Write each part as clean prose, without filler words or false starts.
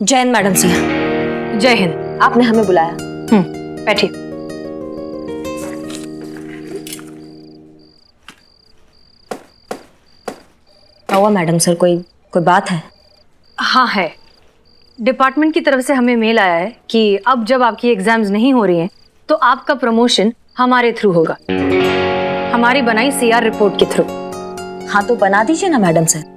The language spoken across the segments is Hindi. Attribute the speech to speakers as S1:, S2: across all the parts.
S1: जय हिंद मैडम सिंह।
S2: जय हिंद।
S1: आपने हमें बुलाया।
S2: बैठिए।
S1: क्या हुआ मैडम सर, कोई बात है?
S2: हाँ है। डिपार्टमेंट की तरफ से हमें मेल आया है कि अब जब आपकी एग्जाम्स नहीं हो रही हैं तो आपका प्रमोशन हमारे थ्रू होगा, हमारी बनाई सीआर रिपोर्ट के थ्रू।
S1: हाँ तो बना दीजिए ना मैडम सर।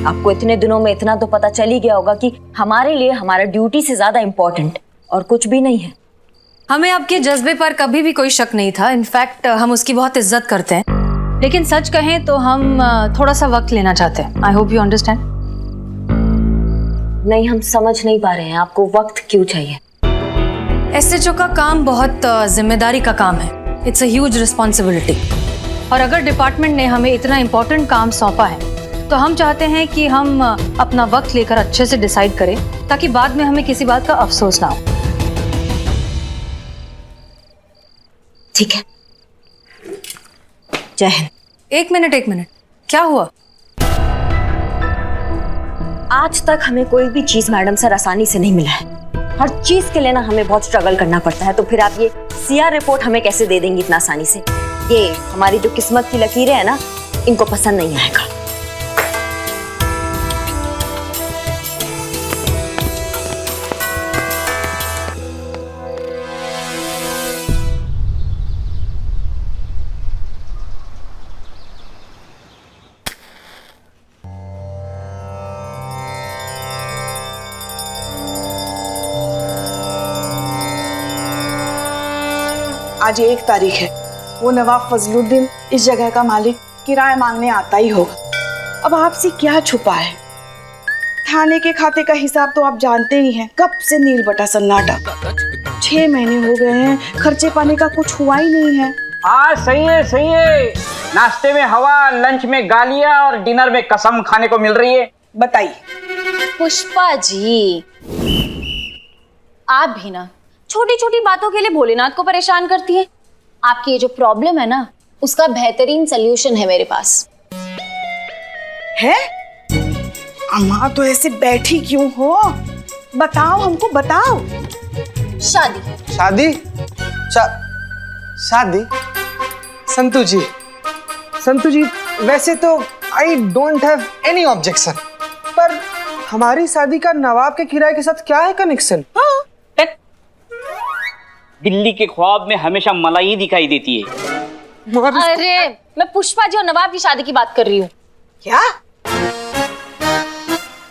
S1: आपको इतने दिनों में इतना तो पता चल ही गया होगा कि हमारे लिए हमारा ड्यूटी से ज्यादा इम्पोर्टेंट और कुछ भी नहीं है।
S2: हमें आपके जज्बे पर कभी भी कोई शक नहीं था। इनफैक्ट हम उसकी बहुत इज्जत करते हैं, लेकिन सच कहें तो हम थोड़ा सा वक्त लेना चाहते हैं। I hope you understand.
S1: नहीं, हम समझ नहीं पा रहे हैं आपको वक्त क्यों चाहिए।
S2: एसएचओ का काम बहुत जिम्मेदारी का काम है। It's a huge responsibility. और अगर डिपार्टमेंट ने हमें इतना इम्पोर्टेंट काम सौंपा है तो हम चाहते हैं कि हम अपना वक्त लेकर अच्छे से डिसाइड करें, ताकि बाद में हमें किसी बात का अफसोस ना हो।
S1: ठीक है। जय हिंद।
S2: एक मिनट, क्या हुआ?
S1: आज तक हमें कोई भी चीज मैडम सर आसानी से नहीं मिला है। हर चीज के लिए ना हमें बहुत स्ट्रगल करना पड़ता है। तो फिर आप ये सीआर रिपोर्ट हमें कैसे दे देंगी इतना आसानी से? ये हमारी जो किस्मत की लकीरें हैं ना, इनको पसंद नहीं आएगा।
S3: आज 1 तारीख है। वो नवाब फजलुद्दीन इस जगह का मालिक किराया मांगने आता ही होगा। अब आपसे क्या छुपा है? थाने के खाते का हिसाब तो आप जानते ही हैं। कब से नील बटा सन्नाटा। 6 महीने हो गए हैं, खर्चे पाने का कुछ हुआ ही नहीं है।
S4: हाँ सही है। नाश्ते में हवा, लंच में गालियां और डिनर में कसम खाने को मिल रही है।
S3: बताइए।
S5: पुष्पा जी, आप भी ना छोटी छोटी बातों के लिए भोलेनाथ को परेशान करती है। आपकी ये जो प्रॉब्लम है ना, उसका बेहतरीन सलूशन है मेरे पास।
S3: है? अम्मा तो ऐसे बैठी क्यों हो? बताओ, हमको बताओ।
S5: शादी।
S6: शादी? संतु जी, वैसे तो I don't have any objection, पर हमारी शादी का नवाब के किराए के साथ क्या है कनेक्शन?
S4: दिल्ली के ख्वाब में हमेशा मलाई दिखाई देती है।
S5: अरे मैं पुष्पा जी और नवाब की शादी की बात कर रही हूँ।
S3: क्या?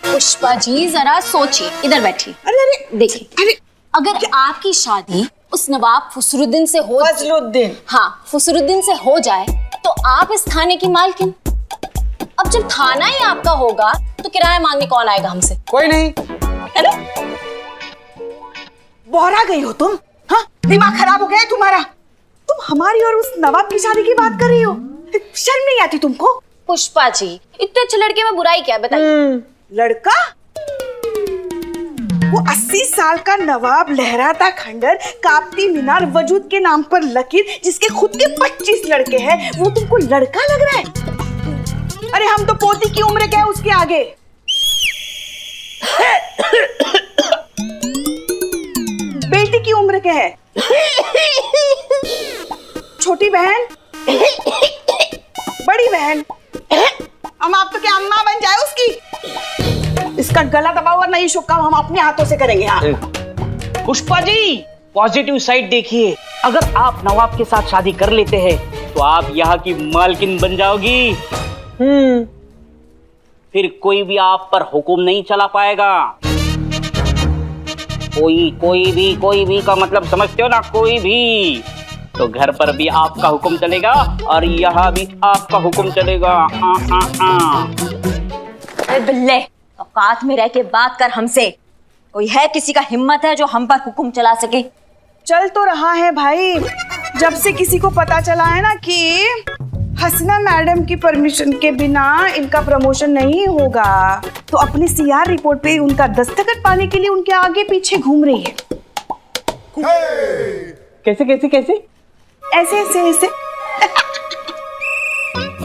S5: पुष्पा जी जरा सोचिए, इधर बैठिए।
S3: अरे
S5: देखिए, अगर आपकी शादी उस नवाब फसरुद्दीन से हो, फसरुद्दीन से हो जाए तो आप इस थाने की मालकिन। अब जब थाना ही आपका होगा तो किराया मांगने कौन आएगा हमसे?
S6: कोई नहीं।
S5: अरे
S3: बोहरा गई हो तुम? हाँ, दिमाग खराब हो गया है तुम्हारा? तुम हमारी और उस नवाब की शादी की बात कर रही हो? शर्म नहीं आती तुमको?
S5: पुष्पा जी, इतने अच्छे लड़के में बुराई क्या है बताइए?
S3: लड़का? वो 80 साल का नवाब, लहराता खंडर, कापती मीनार, वजूद के नाम पर लकीर, जिसके खुद के 25 लड़के हैं, वो तुमको लड़का लग रहा है? अरे हम तो पोती की उम्र क्या है उसके आगे। बेटी की उम्र क्या है? छोटी बहन, बड़ी बहन, हम आप तो क्या अम्मा बन जाए उसकी? इसका गला दबा हुआ नहीं शुक्का हम अपने हाथों से करेंगे। हाँ
S4: पुष्पा जी, पॉजिटिव साइड देखिए। अगर आप नवाब के साथ शादी कर लेते हैं तो आप यहाँ की मालकिन बन जाओगी। फिर कोई भी आप पर हुक्म नहीं चला पाएगा। कोई भी का मतलब समझते हो ना? कोई भी। तो घर पर भी आपका हुक्म चलेगा और यहाँ भी आपका हुक्म चलेगा।
S1: अरे बिल्ले, औकात में रह के बात कर हमसे। कोई है किसी का हिम्मत है जो हम पर हुक्म चला सके?
S3: चल तो रहा है भाई। जब से किसी को पता चला है ना कि हसीना मैडम की परमिशन के बिना इनका प्रमोशन नहीं होगा, तो अपनी सीआर रिपोर्ट पे उनका दस्तखत पाने के लिए उनके आगे पीछे घूम रही है।
S4: कैसे?
S3: ऐसे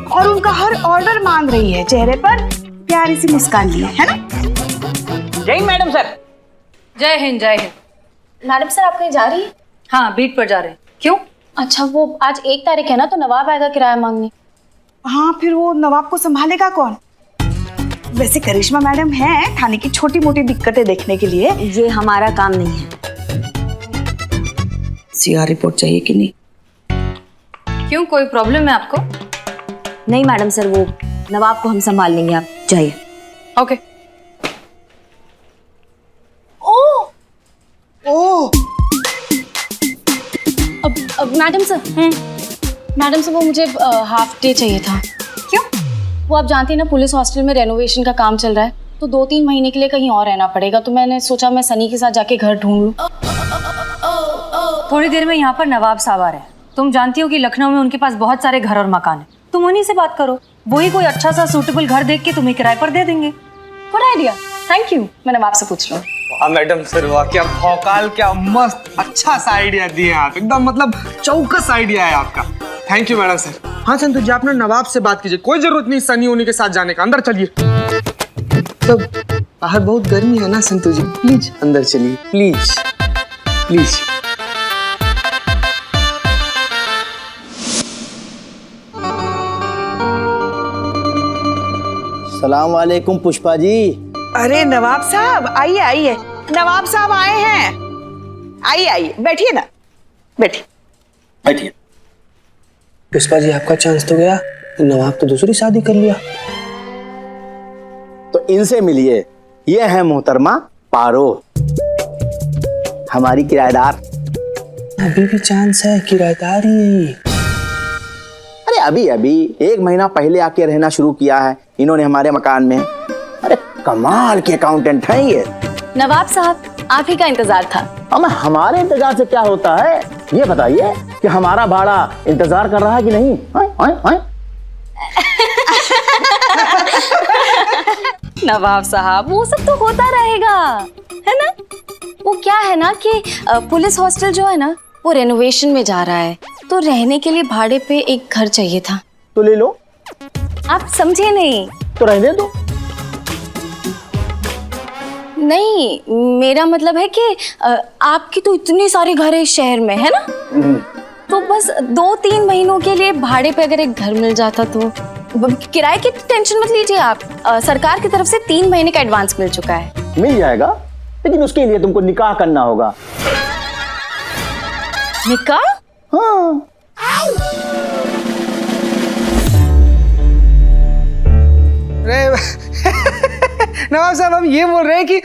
S3: और उनका हर ऑर्डर मांग रही है, चेहरे पर प्यारी सी मुस्कान लिए, है ना?
S4: जय मैडम सर।
S2: जय हिंद जय हिंद।
S5: मैडम सर आप कहीं जा रही है?
S2: हाँ, बीट पर जा रहे हैं। क्यों?
S5: अच्छा, वो आज 1 तारीख है ना, तो नवाब आएगा किराया मांगने।
S3: हाँ, फिर वो नवाब को संभालेगा कौन? वैसे करिश्मा मैडम हैं थाने की छोटी मोटी दिक्कतें देखने के लिए।
S1: ये हमारा काम नहीं है।
S3: सीआर रिपोर्ट चाहिए कि नहीं?
S2: क्यों, कोई प्रॉब्लम है आपको?
S1: नहीं मैडम सर, वो नवाब को हम संभाल लेंगे, आप जाइए।
S2: ओके।
S5: अब मैडम सर वो मुझे हाफ डे चाहिए था।
S2: क्यों?
S5: वो आप जानती हैं ना, पुलिस हॉस्टल में रेनोवेशन का काम चल रहा है, तो 2-3 महीने के लिए कहीं और रहना पड़ेगा। तो मैंने सोचा मैं सनी के साथ जाके घर ढूंढ लूं।
S2: थोड़ी देर में यहाँ पर नवाब साहब आ रहे हैं। तुम जानती हो कि लखनऊ में उनके पास बहुत सारे घर और मकान है। तुम उन्हीं से बात करो, वही कोई अच्छा सा सूटेबल घर देख के तुम्हें किराए पर दे देंगे।
S5: Good idea, thank you. मैं नवाब से पूछ लूं।
S6: वाह मैडम सर, वाह क्या भौकाल, क्या मस्त अच्छा सा आइडिया दिए आप। एकदम मतलब चौकस आइडिया है आपका। Thank you madam sir. हाँ संतु जी, आप ना नवाब से बात कीजिए, कोई जरूरत नहीं सनी उन्हीं के साथ जाने का। अंदर चलिए। सब बाहर बहुत गर्मी है ना संतु जी, प्लीज अंदर चलिए, प्लीज प्लीज।
S7: सलाम वालेकुम पुष्पा जी।
S3: अरे नवाब साहब आइए आइए, नवाब साहब आए हैं। आइए आइए, बैठिए ना, बैठिए
S7: बैठिए।
S6: पुष्पा जी, आपका चांस तो गया, नवाब तो दूसरी शादी कर लिया।
S7: तो इनसे मिलिए, ये है मोहतरमा पारो, हमारी किराएदार।
S6: अभी भी चांस है, किराएदार ही।
S7: अरे अभी अभी 1 महीना पहले आके रहना शुरू किया है इन्होंने हमारे मकान में। अरे कमाल के अकाउंटेंट हैं ये।
S5: नवाब साहब, आप ही का इंतजार था।
S7: अब हमारे इंतजार से क्या होता है, ये बताइए कि हमारा भाड़ा इंतजार कर रहा है कि नहीं?
S5: नवाब साहब, वो सब तो होता रहेगा, है ना। वो क्या है ना कि पुलिस हॉस्टल जो है ना, वो रेनोवेशन में जा रहा है, तो रहने के लिए भाड़े पे एक घर चाहिए था।
S7: तो ले लो।
S5: आप समझे नहीं।
S7: तो रहने दो।
S5: नहीं, मेरा मतलब है कि आपकी तो इतनी सारी घर है इस शहर में, है ना। तो बस 2-3 महीनों के लिए भाड़े पे अगर एक घर मिल जाता तो। किराए की टेंशन मत लीजिए आप, सरकार की तरफ से 3 महीने का एडवांस मिल चुका है।
S7: मिल जाएगा, लेकिन उसके लिए तुमको निकाह करना होगा।
S5: निकाह?
S7: हाँ।
S6: नवाब साहब, हम ये बोल रहे हैं कि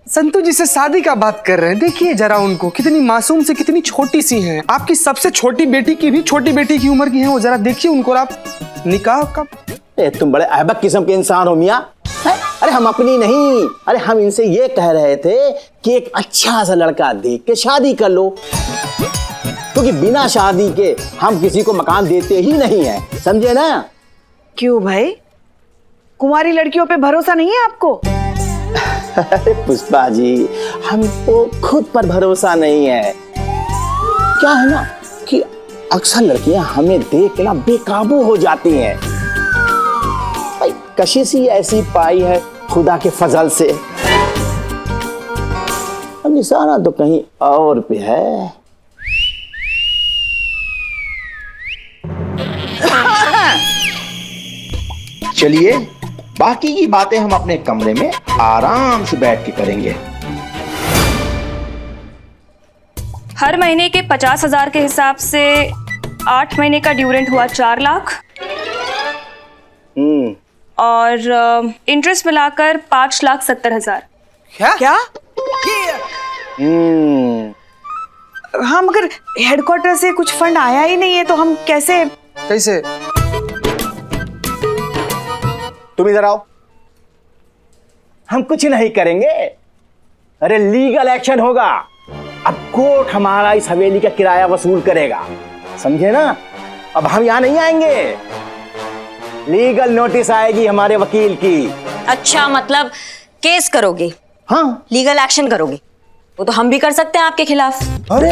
S6: संतु जी से शादी का बात कर रहे हैं। देखिए जरा उनको, कितनी मासूम से कितनी छोटी सी हैं। आपकी सबसे छोटी बेटी की भी छोटी बेटी की उम्र की हैं वो। जरा देखिए उनको और आप निकाह का।
S7: तुम बड़े अहबक किस्म के इंसान हो मियाँ। अरे हम अपनी नहीं, अरे हम इनसे ये कह रहे थे कि एक अच्छा सा लड़का देख के शादी कर लो, क्योंकि बिना शादी के हम किसी को मकान देते ही नहीं है, समझे ना।
S3: क्यों भाई, कुंवारी लड़कियों पे भरोसा नहीं है आपको?
S7: अरे पुष्पा जी, हमको खुद पर भरोसा नहीं है। क्या है ना कि अक्सर लड़कियां हमें देख के ना बेकाबू हो जाती हैं। भाई कशिश ही ऐसी पाई है खुदा के फजल से। अब निशाना तो कहीं और पे है।
S8: चलिए बाकी की बातें हम अपने कमरे में आराम से बैठ के करेंगे।
S9: हर महीने के 50,000 के हिसाब से 8 महीने का ड्यू रेंट हुआ 4 लाख और इंटरेस्ट मिलाकर 5,70,000।
S3: क्या? हाँ, मगर हेडक्वार्टर से कुछ फंड आया ही नहीं है, तो हम कैसे?
S7: तुम इधर आओ। हम कुछ नहीं करेंगे, अरे लीगल एक्शन होगा। अब कोर्ट हमारा इस हवेली का किराया वसूल करेगा, समझे ना। अब हम यहाँ नहीं आएंगे, लीगल नोटिस आएगी हमारे वकील की।
S1: अच्छा, मतलब केस करोगे?
S7: हाँ,
S1: लीगल एक्शन करोगे? वो तो हम भी कर सकते हैं आपके खिलाफ।
S7: अरे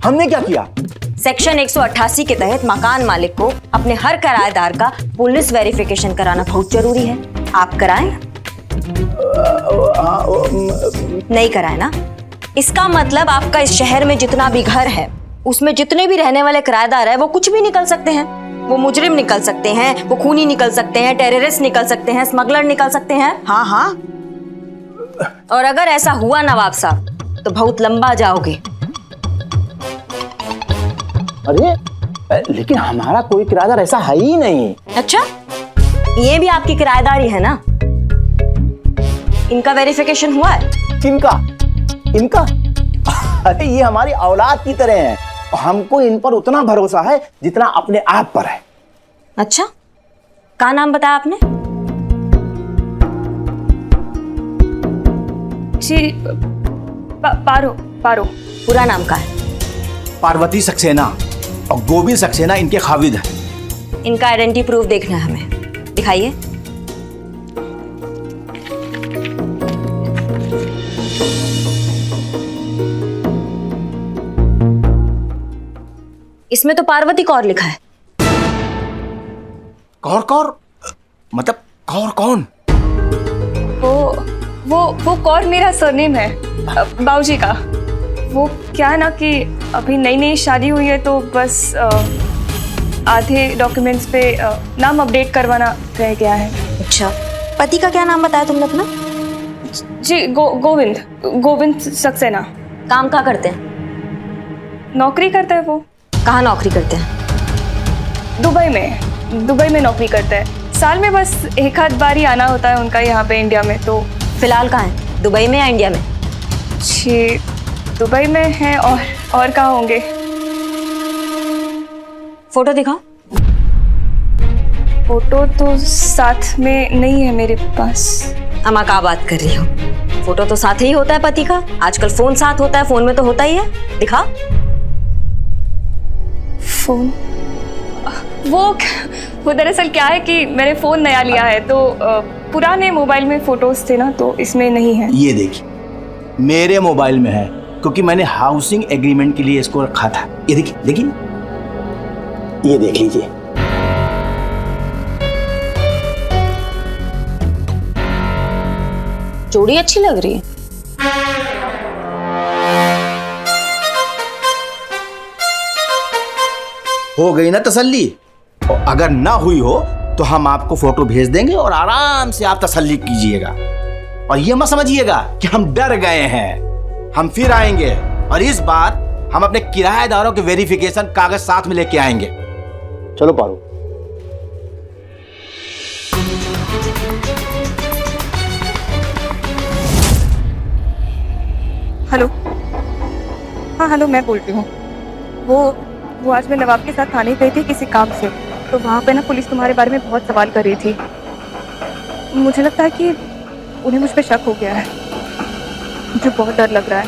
S7: हमने क्या किया?
S1: सेक्शन 188 के तहत मकान मालिक को अपने हर किराएदार का पुलिस वेरिफिकेशन कराना बहुत जरूरी है। आप कराएं? नहीं कराए ना, इसका मतलब आपका इस शहर में जितना भी घर है उसमें जितने भी रहने वाले किराएदार है वो कुछ भी निकल सकते हैं। वो मुजरिम निकल सकते हैं, वो खूनी निकल सकते हैं, टेररिस्ट निकल सकते हैं, स्मगलर निकल सकते हैं।
S3: हाँ हाँ।
S1: और अगर ऐसा हुआ नवाब साहब तो बहुत लंबा जाओगे।
S7: अरे लेकिन हमारा कोई किराएदार ऐसा है ही नहीं।
S1: अच्छा, ये भी आपकी किराएदारी है ना? इनका वेरिफिकेशन हुआ है?
S7: किनका? इनका? अरे ये हमारी औलाद की तरह है। हमको इन पर उतना भरोसा है जितना अपने आप पर है।
S1: अच्छा, क्या नाम बताया आपने?
S9: जी पारो। पारो।
S1: पूरा नाम का है?
S7: पार्वती सक्सेना और गोविंद सक्सेना इनके खाविद हैं।
S1: इनका आइडेंटिटी प्रूफ देखना है हमें, दिखाइए। इसमें तो पार्वती कौर लिखा है।
S7: कौर कौर मतलब कौर कौन?
S9: वो कौर मेरा सरनेम है बाबूजी का। वो क्या है ना कि अभी नई नई शादी हुई है तो बस आधे डॉक्यूमेंट्स पे नाम अपडेट करवाना रह गया है।
S1: अच्छा, पति का क्या नाम बताया तुमने अपना?
S9: जी गोविंद सक्सेना।
S1: काम क्या करते हैं?
S9: नौकरी करता है वो।
S1: कहाँ नौकरी करते हैं?
S9: दुबई में नौकरी करता है। साल में बस एक आध बार ही आना होता है उनका यहाँ पे इंडिया में। तो
S1: फिलहाल कहाँ है, दुबई में या इंडिया में?
S9: जी दुबई में है और कहाँ होंगे।
S1: फोटो दिखाओ।
S9: फोटो तो साथ में नहीं है मेरे पास।
S1: अम्मा क्या बात कर रही हो? फोटो तो साथ ही होता है पति का। आजकल फोन साथ होता है, फोन में तो होता ही है। दिखा।
S9: फोन वो दरअसल क्या है कि मैंने फोन नया लिया है तो पुराने मोबाइल में फोटोज थे ना तो इसमें नहीं है।
S7: ये देखिए मेरे मोबाइल में है क्योंकि मैंने हाउसिंग एग्रीमेंट के लिए इसको रखा था। ये देखिए ये देख लीजिए।
S5: जोड़ी अच्छी लग रही है।
S7: हो गई ना तसल्ली? और अगर ना हुई हो तो हम आपको फोटो भेज देंगे और आराम से आप तसल्ली कीजिएगा। और ये मत समझिएगा कि हम डर गए हैं। हम फिर आएंगे और इस बार हम अपने किराएदारों के वेरिफिकेशन कागज साथ में लेके आएंगे। चलो पारो।
S9: हेलो। हाँ हेलो, मैं बोल रही हूँ। वो आज मैं नवाब के साथ थाने गई थी किसी काम से। तो वहाँ पे ना पुलिस तुम्हारे बारे में बहुत सवाल कर रही थी। मुझे लगता है कि उन्हें मुझ पे शक हो गया है। मुझे बहुत डर लग रहा है।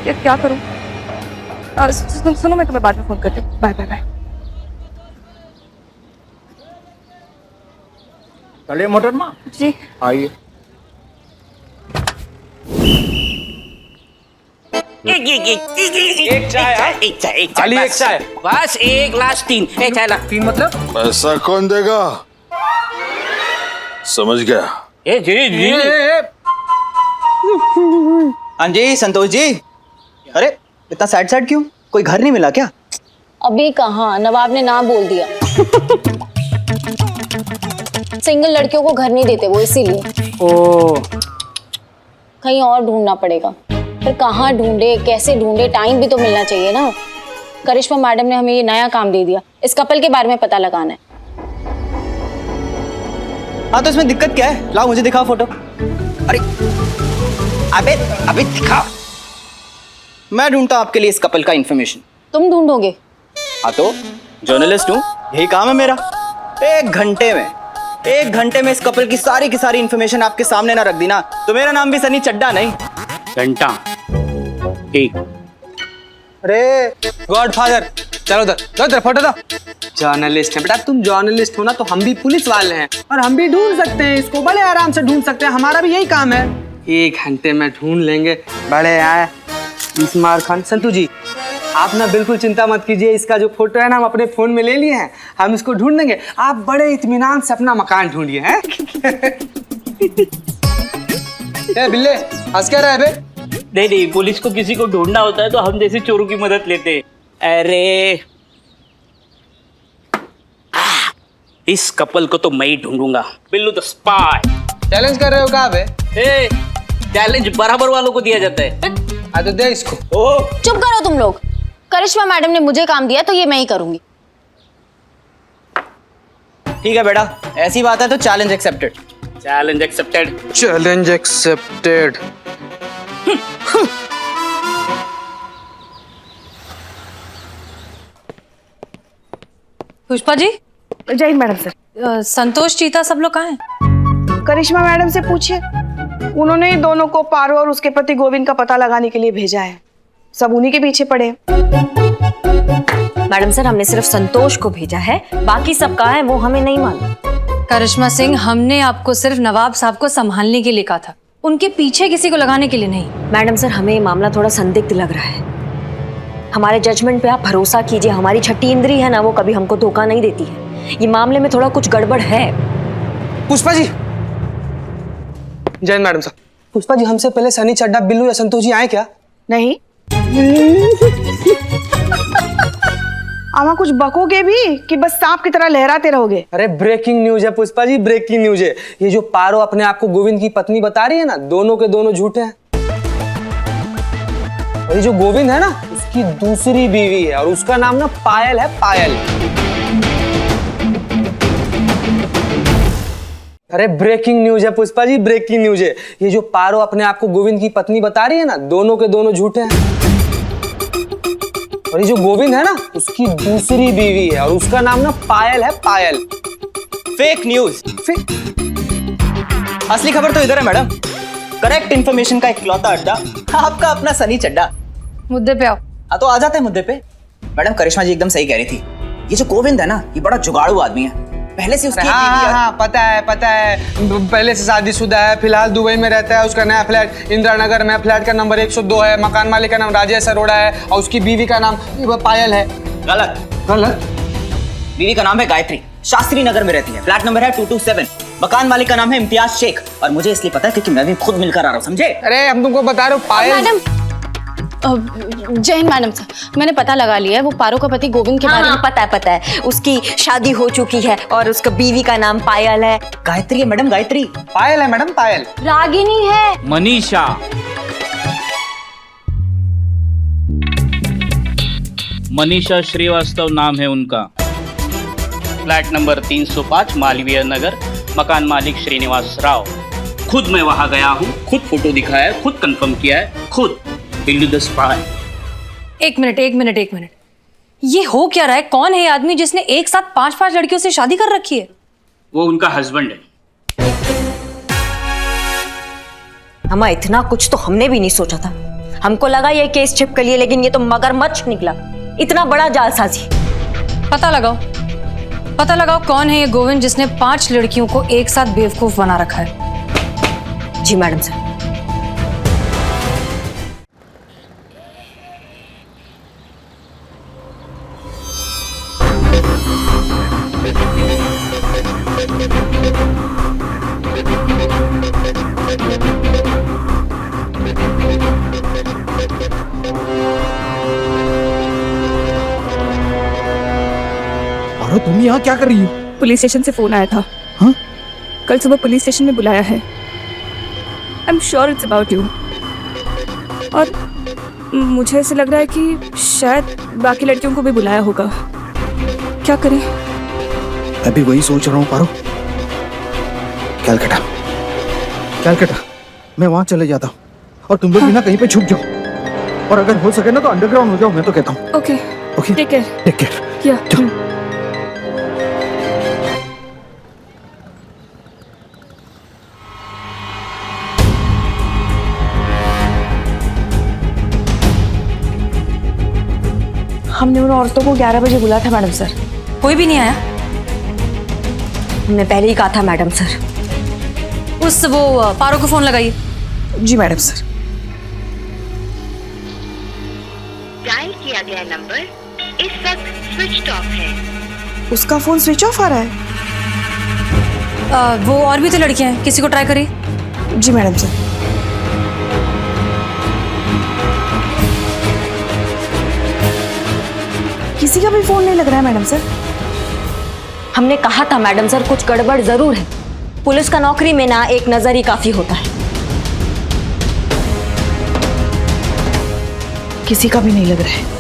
S9: यार क्या करूँ? सुनो मैं तुम्हें बाद में फोन करती हूँ। Bye bye bye.
S7: चलिए मोहतरमा
S9: जी
S7: आइए।
S4: एक चाय
S6: खाली एक चाय।
S4: बस एक ग्लास 3। चाय ला।
S6: 3 मतलब?
S10: पैसा कौन देगा? समझ गया।
S4: जी
S11: हाँ जी संतोष जी। अरे इतना सैड क्यों? कोई घर नहीं मिला क्या?
S5: अभी कहाँ, नवाब ने ना बोल दिया। सिंगल लड़कियों को घर नहीं देते वो, इसीलिए।
S11: ओ
S5: कहीं और ढूंढना पड़ेगा। फिर कहाँ ढूंढे, कैसे ढूंढे, टाइम भी तो मिलना चाहिए ना। करिश्मा मैडम ने हमें ये नया काम दे दिया, इस कपल के बारे में पता लगाना है।
S11: हाँ तो इसमें दिक्कत क्या है? लाओ मुझे दिखाओ फोटो। अरे अबे दिखा। मैं ढूंढता हूँ आपके लिए इस कपल का इंफॉर्मेशन।
S5: तुम ढूंढोगे?
S11: हाँ तो जर्नलिस्ट हूँ, यही काम है मेरा। एक घंटे में इस कपल की सारी इंफॉर्मेशन आपके सामने ना रख दी ना तो मेरा नाम भी सनी चड्डा नहीं।
S4: घंटा। ठीक।
S6: अरे गॉडफादर, चलो उधर फोटो दो। जर्नलिस्ट है बेटा, तुम जर्नलिस्ट हो ना तो हम भी पुलिस वाले हैं और हम भी ढूंढ सकते हैं इसको, बड़े आराम से ढूंढ सकते हैं। हमारा भी यही काम है। 1 घंटे में ढूंढ लेंगे। बड़े आए इस्मार खान। संतू जी आप ना बिल्कुल चिंता मत कीजिए, इसका जो फोटो है ना हम अपने फोन में ले लिए हैं, हम इसको ढूंढ लेंगे। आप बड़े इत्मीनान से अपना मकान ढूंढिए हैं। बिल्ले हंस क्या रहा है बे?
S4: नहीं नहीं, पुलिस को किसी को ढूंढना होता है तो हम जैसे चोरों की मदद लेते हैं। अरे इस कपल को तो मैं ही ढूंढूंगा। Billu the spy.
S6: चैलेंज कर रहे हो कहाँ पे?
S4: चैलेंज बराबर वालों को दिया जाता है।
S6: तो दे इसको।
S5: चुप करो तुम लोग। करिश्मा मैडम ने मुझे काम दिया तो ये मैं ही करूंगी।
S11: ठीक है बेटा, ऐसी बात है तो challenge accepted.
S4: Challenge accepted.
S6: Challenge accepted.
S2: Pushpa ji.
S3: जय हिंद मैडम सर।
S2: संतोष, चीता सब लोग कहाँ हैं?
S3: करिश्मा मैडम से पूछिए, उन्होंने ही दोनों को पारो और उसके पति गोविंद का पता लगाने के लिए भेजा है। सब उन्हीं के पीछे पड़े हैं।
S1: मैडम सर, हमने सिर्फ संतोष को भेजा है, बाकी सब कहाँ है वो हमें नहीं मालूम।
S2: करिश्मा सिंह, हमने आपको सिर्फ नवाब साहब को संभालने के लिए कहा था, उनके पीछे किसी को लगाने के लिए नहीं।
S1: मैडम सर, हमें ये मामला थोड़ा संदिग्ध लग रहा है। हमारे जजमेंट पे आप भरोसा कीजिए। हमारी छठी इंद्री है ना, वो कभी हमको धोखा नहीं देती है। ये मामले में थोड़ा कुछ गड़बड़ है।
S6: पुष्पा जी। जय मैडम साहब। पुष्पा जी, हमसे पहले सनी, चड्डा, बिल्लू या संतोष जी आए क्या?
S3: नहीं। आमा कुछ बकोगे भी कि बस सांप की तरह लहराते रहोगे?
S6: अरे ब्रेकिंग न्यूज है पुष्पा जी, ब्रेकिंग न्यूज है। ये जो पारो अपने आप को गोविंद की पत्नी बता रही है ना, दोनों के दोनों झूठे हैं। और ये जो गोविंद है ना, उसकी दूसरी बीवी है और उसका नाम ना पायल है, पायल। अरे ब्रेकिंग न्यूज है पुष्पा जी, ब्रेकिंग न्यूज है। ये जो पारो अपने आप को गोविंद की पत्नी बता रही है ना, दोनों के दोनों झूठे हैं। और ये जो गोविंद है ना, उसकी दूसरी बीवी है और उसका नाम ना पायल है, पायल।
S11: Fake news. असली खबर तो इधर है मैडम। करेक्ट इंफॉर्मेशन का इकलौता अड्डा आपका अपना सनी चड्डा।
S2: मुद्दे पे आओ।
S11: हाँ तो आ जाते हैं मुद्दे पे। मैडम, करिश्मा जी एकदम सही कह रही थी। ये जो गोविंद है ना, ये बड़ा जुगाड़ू आदमी है। पहले से उसकी एक बीवी है।
S6: हाँ, पता है। पहले से शादीशुदा है, फिलहाल दुबई में रहता है। उसका नया फ्लैट इंदिरा नगर में, फ्लैट का नंबर 102 है। मकान मालिक का नाम राजेश अरोड़ा है और उसकी बीवी का नाम पायल है। गलत।
S11: बीवी का नाम है गायत्री, शास्त्री नगर में रहती है। फ्लैट नंबर है 227। मकान मालिक का नाम है इम्तियाज शेख और मुझे इसलिए पता है क्योंकि मैं भी खुद मिलकर आ रहा हूँ, समझे?
S6: अरे हम तुमको बता रहे हो पायल।
S5: मैडम, जय हिंद मैडम साहब, मैंने पता लगा लिया है। वो पारो का पति गोविंद के बारे में
S1: पता है। उसकी शादी हो चुकी है और उसका बीवी का नाम पायल है।
S11: गायत्री है मैडम, गायत्री।
S6: पायल है मैडम, पायल।
S5: रागिनी है।
S4: मनीषा। मनीषा श्रीवास्तव नाम है उनका। फ्लैट नंबर 305 मालवीय नगर, मकान मालिक श्रीनिवास राव। खुद मैं वहां गया हूँ, खुद फोटो दिखाया है, खुद कंफर्म किया है, खुद। Billu the spy.
S2: एक मिनट। ये हो क्या रहा है? कौन है ये आदमी जिसने एक साथ 5-5 लड़कियों से शादी कर रखी है?
S4: वो उनका हस्बैंड है।
S1: हमारा इतना कुछ तो हमने भी नहीं सोचा था। हमको लगा ये केस छिप कर लिए, लेकिन ये तो मगरमच्छ निकला। इतना बड़ा जालसाजी।
S2: पता लगाओ कौन है ये गोविंद जिसने 5 लड़कियों को एक साथ बेवकूफ बना रखा है।
S1: जी मैडम सर।
S7: अरे तुम यहाँ क्या कर रही हो?
S9: पुलिस स्टेशन से फोन आया था।
S7: हाँ?
S9: कल सुबह पुलिस स्टेशन में बुलाया है। I am sure it's about you. और मुझे ऐसे लग रहा है कि शायद बाकी लड़कियों को भी बुलाया होगा। क्या करें?
S7: अभी वही सोच रहा हूँ पारो। कैलकटा मैं वहां चले जाता हूँ और तुम लोग भी ना कहीं पे छुप जाओ और अगर हो सके ना तो अंडरग्राउंड हो जाओ, मैं तो कहता हूँ।
S9: Okay take care. या
S3: हमने उन औरतों को 11 बजे बुलाया था मैडम सर।
S2: कोई भी नहीं आया?
S1: हमने पहले ही कहा था मैडम सर।
S2: वो पारो को फोन लगाइए।
S3: जी मैडम सर।
S10: डायल किया गया नंबर इस वक्त स्विच ऑफ है।
S3: उसका फोन स्विच ऑफ आ रहा है।
S2: वो और भी तो लड़कियां हैं, किसी को ट्राई करिए।
S3: जी मैडम सर। किसी का भी फोन नहीं लग रहा है मैडम सर।
S1: हमने कहा था मैडम सर कुछ गड़बड़ जरूर है। पुलिस का नौकरी में ना एक नजर ही काफी होता है।
S3: किसी का भी नहीं लग रहा है।